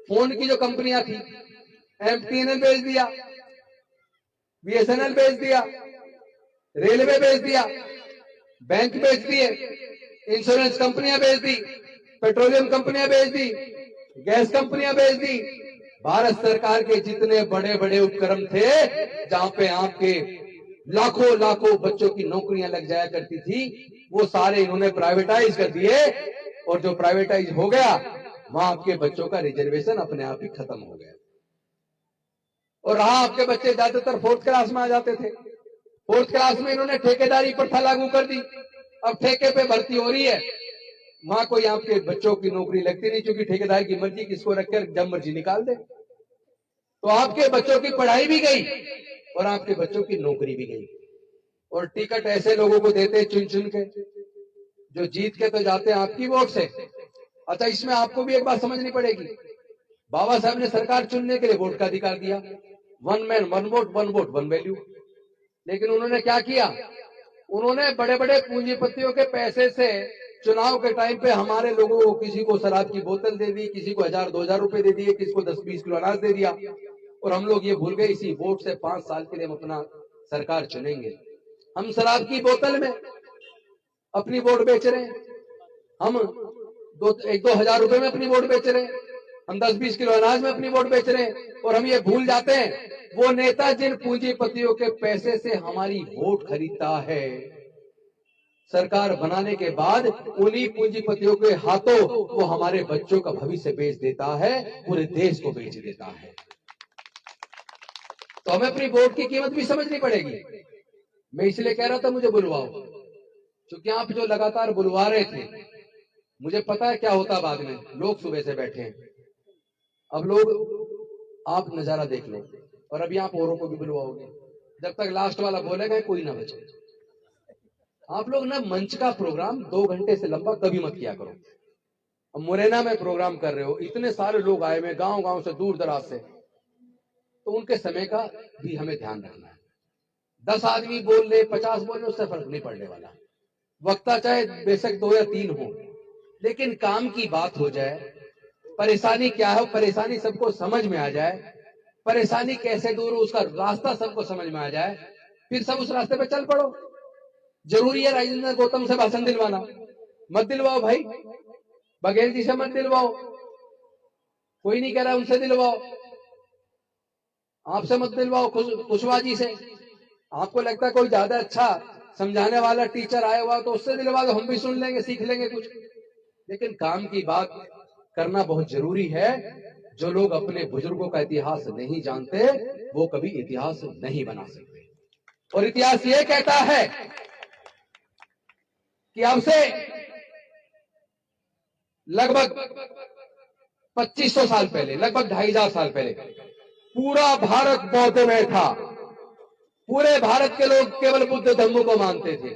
फोन की जो कंपनियां थी, MTNL बेच दिया, BSNL बेच दिया, रेलवे बेच दिया, बैंक बेच दिए, इंश्योरेंस कंपनियां बेच दी, पेट्रोलियम कंपनियां बेच दी, गैस कंपनियां बेच दी। भारत सरकार के जितने बड़े बड़े उपक्रम थे जहां पे आपके लाखों लाखों बच्चों की नौकरियां लग जाया करती थी, वो सारे इन्होंने प्राइवेटाइज कर दिए। और जो प्राइवेटाइज हो गया वहां आपके बच्चों का रिजर्वेशन अपने आप ही खत्म हो गया। और रहा आपके बच्चे ज्यादातर 4th क्लास में आ जाते थे। 4th क्लास में इन्होंने ठेकेदारी प्रथा लागू कर दी। अब ठेके पे भर्ती हो रही है, वहां कोई आपके बच्चों की नौकरी लगती नहीं, क्योंकि ठेकेदार की मर्जी, किसको रखकर जब मर्जी निकाल दे। तो आपके बच्चों की पढ़ाई भी गई और आपके बच्चों की नौकरी भी गई। और टिकट ऐसे लोगों को देते चुन चुन के, जो जीत के तो जाते हैं आपकी वोट से। अच्छा, इसमें आपको भी एक बात समझनी पड़ेगी, बाबा साहब ने सरकार चुनने के लिए वोट का अधिकार दिया, 1 मैन 1 वोट 1 वोट 1 वैल्यू। लेकिन उन्होंने क्या किया, उन्होंने बड़े बड़े पूंजीपतियों के पैसे से चुनाव के टाइम पे हमारे लोगों को, किसी को शराब की बोतल दे दी, किसी को 1000-2000 रुपए दे दिए, किसी को 10-20 किलो अनाज दे दिया। और हम लोग ये भूल गए इसी वोट से 5 साल के लिए हम अपना सरकार चुनेंगे। हम शराब की बोतल में अपनी वोट बेच रहे हैं, हम 1-2 हजार रुपए में अपनी वोट बेच रहे हैं, हम 10-20 किलो अनाज में अपनी वोट बेच रहे हैं। और हम ये भूल जाते हैं वो नेता जिन पूंजीपतियों के पैसे से हमारी वोट खरीदता है, सरकार बनाने के बाद उन्हीं पूंजीपतियों के हाथों वो हमारे बच्चों का भविष्य बेच देता है, पूरे देश को बेच देता है। तो हमें अपनी वोट की कीमत भी समझनी पड़ेगी। मैं इसलिए कह रहा था मुझे बुलवाओ, क्योंकि आप जो लगातार बुलवा रहे थे, मुझे पता है क्या होता बाद में। लोग सुबह से बैठे हैं, अब लोग आप नजारा देख लो, और अभी आप औरों को भी बुलवाओगे। जब तक लास्ट वाला बोलेगा कोई ना बचे। आप लोग ना मंच का प्रोग्राम 2 घंटे से लंबा कभी मत किया करो। अब मुरैना में प्रोग्राम कर रहे हो, इतने सारे लोग आए हुए गांव गांव से, दूर दराज से, तो उनके समय का भी हमें ध्यान रखना है। 10 आदमी बोल ले, 50 बोल ले, उससे फर्क नहीं पड़ने वाला। वक्ता चाहे बेशक 2 या 3 हो, लेकिन काम की बात हो जाए, परेशानी क्या है परेशानी सबको समझ में आ जाए, परेशानी कैसे दूर हो उसका रास्ता सबको समझ में आ जाए, फिर सब उस रास्ते पे चल पड़ो। जरूरी है राजेंद्र गौतम से भाषण दिलवाना? मत दिलवाओ भाई, बघेल जी से मत दिलवाओ, कोई नहीं कह रहा उनसे दिलवाओ, आपसे मत दिलवाओ, कुशवाहा जी से। आपको लगता है कोई ज्यादा अच्छा समझाने वाला टीचर आया हुआ तो उससे दिलवा दो, हम भी सुन लेंगे, सीख लेंगे कुछ। लेकिन काम की बात करना बहुत जरूरी है। जो लोग अपने बुजुर्गों का इतिहास नहीं जानते वो कभी इतिहास नहीं बना सकते। और इतिहास ये कहता है कि अब से लगभग 2500 साल पहले, लगभग 2500 साल पहले पूरा भारत बौद्ध में था। पूरे भारत के लोग केवल बुद्ध धम्म को मानते थे।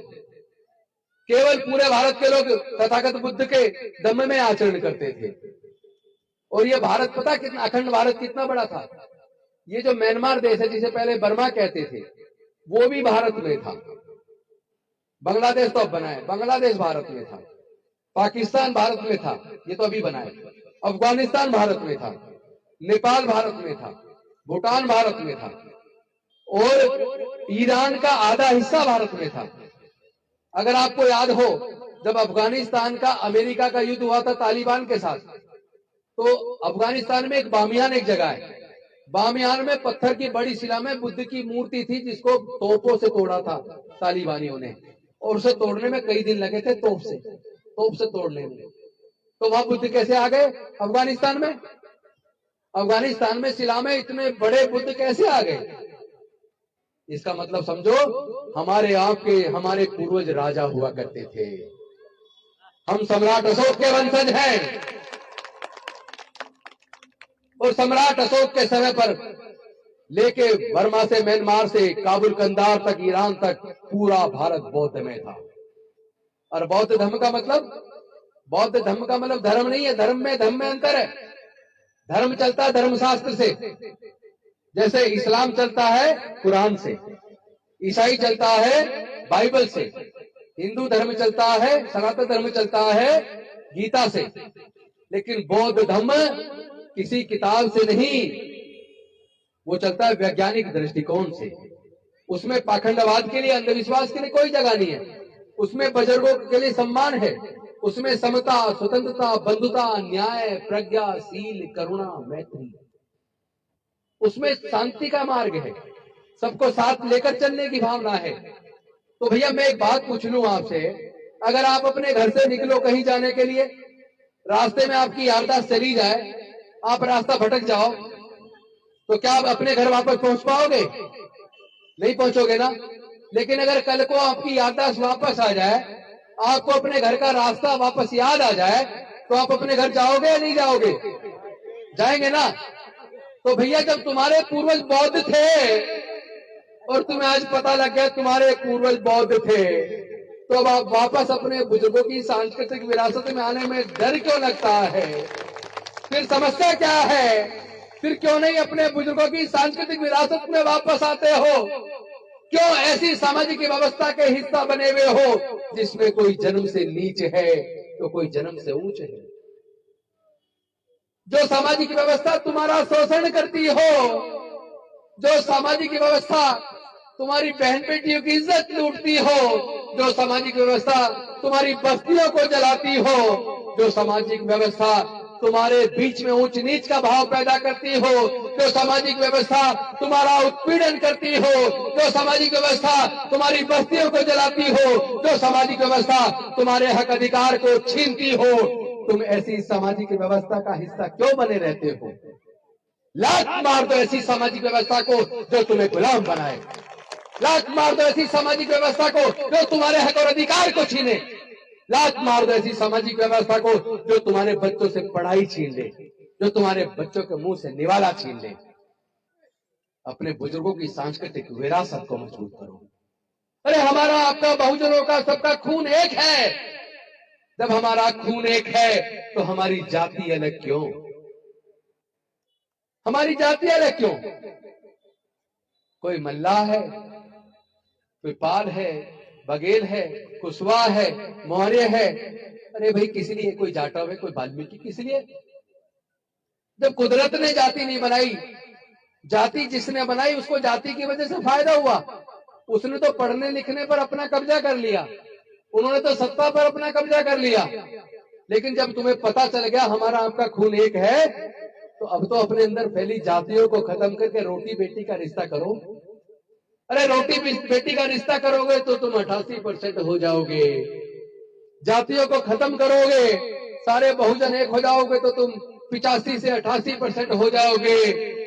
केवल पूरे भारत के लोग तथागत बुद्ध के धम्म में आचरण करते थे। और ये भारत पता कितना, अखंड भारत कितना बड़ा था। ये जो म्यांमार देश है, जिसे पहले बर्मा कहते थे, वो भी भारत में था। बांग्लादेश तो अब बना है, बांग्लादेश भारत में था। पाकिस्तान भारत में था, ये तो अभी बना है। अफगानिस्तान भारत में था, नेपाल भारत में था, भूटान भारत में था, और ईरान का आधा हिस्सा भारत में था। अगर आपको याद हो, जब अफगानिस्तान का अमेरिका का युद्ध हुआ था तालिबान के साथ, तो अफगानिस्तान में एक बामियान एक जगह है, बामियान में पत्थर की बड़ी शिला में बुद्ध की मूर्ति थी, जिसको तोपों से तोड़ा था तालिबानियों ने। और उसे तोड़ने में कई दिन लगे थे, तोप से तोड़ने में। तो वहां बुद्ध कैसे आ गए अफगानिस्तान में? अफगानिस्तान में शिला में इतने बड़े बुद्ध कैसे आ गए? इसका मतलब समझो, हमारे पूर्वज राजा हुआ करते थे। हम सम्राट अशोक के वंशज हैं, और सम्राट अशोक के समय पर लेके बर्मा से, म्यांमार से, काबुल कंधार तक, ईरान तक पूरा भारत बौद्ध में था। और बौद्ध धर्म का मतलब, बौद्ध धर्म का मतलब धर्म नहीं है, धर्म में अंतर है। धर्म चलता है धर्मशास्त्र से, जैसे इस्लाम चलता है कुरान से, ईसाई चलता है बाइबल से, हिंदू धर्म चलता है, सनातन धर्म चलता है गीता से। लेकिन बौद्ध धर्म किसी किताब से नहीं, वो चलता है वैज्ञानिक दृष्टिकोण से। उसमें पाखंडवाद के लिए, अंधविश्वास के लिए कोई जगह नहीं है। उसमें बुजुर्गों के लिए सम्मान है, उसमें समता, स्वतंत्रता, बंधुता, न्याय, प्रज्ञा, शील, करुणा, मैत्री, उसमें शांति का मार्ग है, सबको साथ लेकर चलने की भावना है। तो भैया मैं एक बात पूछ लूं आपसे, अगर आप अपने घर से निकलो कहीं जाने के लिए, रास्ते में आपकी याददाश्त चली जाए, आप रास्ता भटक जाओ, तो क्या आप अपने घर वापस पहुंच पाओगे? नहीं पहुंचोगे ना। लेकिन अगर कल को आपकी याददाश्त वापस आ जाए, आपको अपने घर का रास्ता वापस याद आ जाए, तो आप अपने घर जाओगे या नहीं जाओगे? जाएंगे ना। तो भैया जब तुम्हारे पूर्वज बौद्ध थे और तुम्हें आज पता लग गया तुम्हारे पूर्वज बौद्ध थे, तो अब आप वापस अपने बुजुर्गों की सांस्कृतिक विरासत में आने में डर क्यों लगता है? फिर समस्या क्या है? फिर क्यों नहीं अपने बुजुर्गों की सांस्कृतिक विरासत में वापस आते हो? क्यों ऐसी सामाजिक व्यवस्था के हिस्सा बने हुए हो जिसमें कोई जन्म से नीच है तो कोई जन्म से ऊंच है? जो सामाजिक व्यवस्था तुम्हारा शोषण करती हो, जो सामाजिक व्यवस्था तुम्हारी बहन बेटियों की इज्जत लूटती हो, जो सामाजिक व्यवस्था तुम्हारी बस्तियों को जलाती हो, जो सामाजिक व्यवस्था तुम्हारे बीच में ऊंच नीच का भाव पैदा करती हो, जो सामाजिक व्यवस्था तुम्हारा उत्पीड़न करती हो, जो सामाजिक व्यवस्था तुम्हारी बस्तियों को जलाती हो, जो सामाजिक व्यवस्था तुम्हारे हक अधिकार को छीनती हो, तुम ऐसी सामाजिक व्यवस्था का हिस्सा क्यों बने रहते हो? लात मार दो ऐसी सामाजिक व्यवस्था को जो तुम्हें गुलाम बनाए। लात मार दो ऐसी सामाजिक व्यवस्था को जो तुम्हारे हक और अधिकार को छीने। लात मार दो ऐसी सामाजिक व्यवस्था को जो तुम्हारे बच्चों से पढ़ाई छीन ले, जो तुम्हारे बच्चों के मुंह से निवाला छीन ले। अपने बुजुर्गों की सांस्कृतिक विरासत को मजबूत करो। अरे हमारा आपका बहुजनों का सबका खून एक है। जब हमारा खून एक है तो हमारी जाति अलग क्यों? हमारी जाति अलग क्यों? कोई मल्लाह है, कोई पाल है, बघेल है, कुशवाहा है, मौर्य है। अरे भाई किस लिए? कोई जाटव है, कोई वाल्मीकि, किस लिए? जब कुदरत ने जाति नहीं बनाई, जाति जिसने बनाई उसको जाति की वजह से फायदा हुआ। उसने तो पढ़ने लिखने पर अपना कब्जा कर लिया, उन्होंने तो सत्ता पर अपना कब्जा कर लिया। लेकिन जब तुम्हें पता चल गया हमारा आपका खून एक है, तो अब तो अपने अंदर फैली जातियों को खत्म करके रोटी बेटी का रिश्ता करो। अरे रोटी बेटी का रिश्ता करोगे तो तुम 88% हो जाओगे। जातियों को खत्म करोगे, सारे बहुजन एक हो जाओगे तो तुम 85 से 88% हो जाओगे।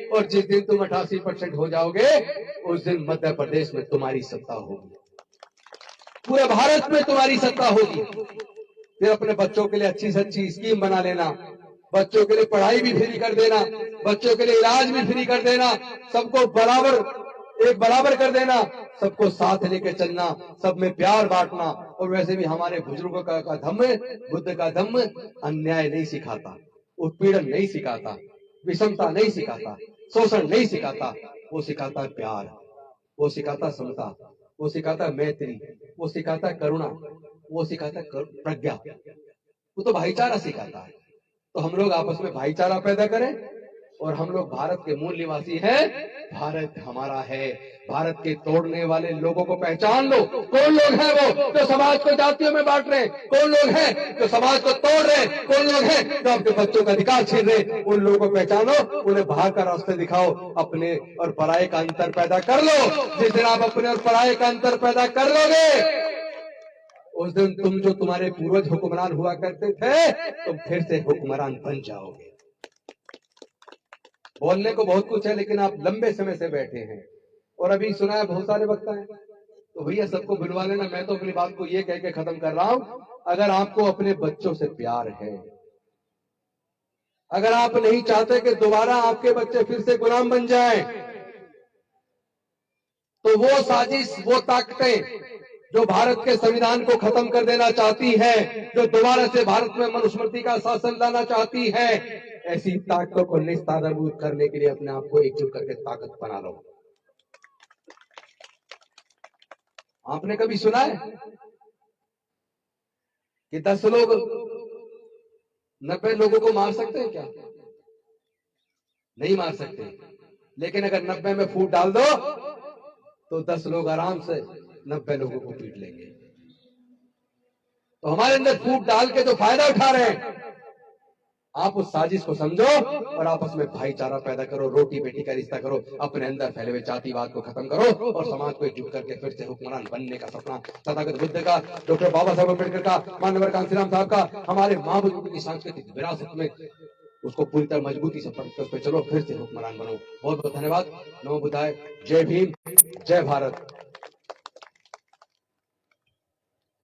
और जिस दिन तुम 88% हो जाओगे उस दिन मध्य प्रदेश में तुम्हारी सत्ता होगी, पूरे भारत में तुम्हारी सत्ता होगी। फिर अपने बच्चों के लिए अच्छी से अच्छी स्कीम बना लेना, बच्चों के लिए पढ़ाई भी फ्री कर देना, बच्चों के लिए इलाज भी फ्री कर देना, सबको बराबर कर देना, सबको साथ लेके चलना, सब में प्यार बांटना। और वैसे भी हमारे बुजुर्गों का धम्म, बुद्ध का धम्म अन्याय नहीं सिखाता, उत्पीड़न नहीं सिखाता, विषमता नहीं सिखाता, शोषण नहीं सिखाता। वो सिखाता प्यार, वो सिखाता समता, वो सिखाता मैत्री, वो सिखाता करुणा, वो सिखाता प्रज्ञा, वो तो भाईचारा सिखाता है। तो हम लोग आपस में भाईचारा पैदा करें। और हम लोग भारत के मूल निवासी हैं, भारत हमारा है। भारत के तोड़ने वाले लोगों को पहचान लो। कौन लोग हैं वो जो समाज को जातियों में बांट रहे? कौन लोग हैं जो समाज को तोड़ रहे? कौन लोग हैं जो आपके बच्चों का अधिकार छीन रहे? उन लोगों को पहचानो, उन्हें बाहर का रास्ते दिखाओ, अपने और पराये का अंतर पैदा कर लो। जिस दिन आप अपने और पराये का अंतर पैदा कर लोगे उस दिन तुम जो तुम्हारे पूर्वज हुक्मरान हुआ करते थे तुम फिर से हुक्मरान बन जाओगे। बोलने को बहुत कुछ है लेकिन आप लंबे समय से बैठे हैं और अभी सुना है बहुत सारे वक्ता हैं, तो भैया सबको बुलवा लेना। मैं तो अपनी बात को ये कह के खत्म कर रहा हूं, अगर आपको अपने बच्चों से प्यार है, अगर आप नहीं चाहते कि दोबारा आपके बच्चे फिर से गुलाम बन जाएं, तो वो साजिश, वो ताकतें जो भारत के संविधान को खत्म कर देना चाहती है, जो दोबारा से भारत में मनुस्मृति का शासन लाना चाहती है, ऐसी ताकतों को निस्तारभूत करने के लिए अपने आप को एकजुट करके ताकत बना लो। आपने कभी सुना है कि 10 लोग 90 लोगों को मार सकते हैं? क्या नहीं मार सकते। लेकिन अगर 90 में फूट डाल दो तो 10 लोग आराम से 90 लोगों को पीट लेंगे। तो हमारे अंदर फूट डाल के जो फायदा उठा रहे हैं, आप उस साजिश को समझो और आपस में भाईचारा पैदा करो, रोटी बेटी का रिश्ता करो, अपने अंदर फैले हुए जातिवाद को खत्म करो और समाज को एकजुट करके फिर से हुक्मरान बनने का सपना तथागत बुद्ध का, डॉक्टर बाबा साहब अम्बेडकर का, मानवर कांसीराम साहब का, हमारे माँ बुजुर्गों की सांस्कृतिक विरासत में उसको पूरी तरह मजबूती से पकड़ पे चलो, फिर से हुक्मरान बनो। बहुत बहुत धन्यवाद। नमो बुद्धाय। जय भीम, जय भारत।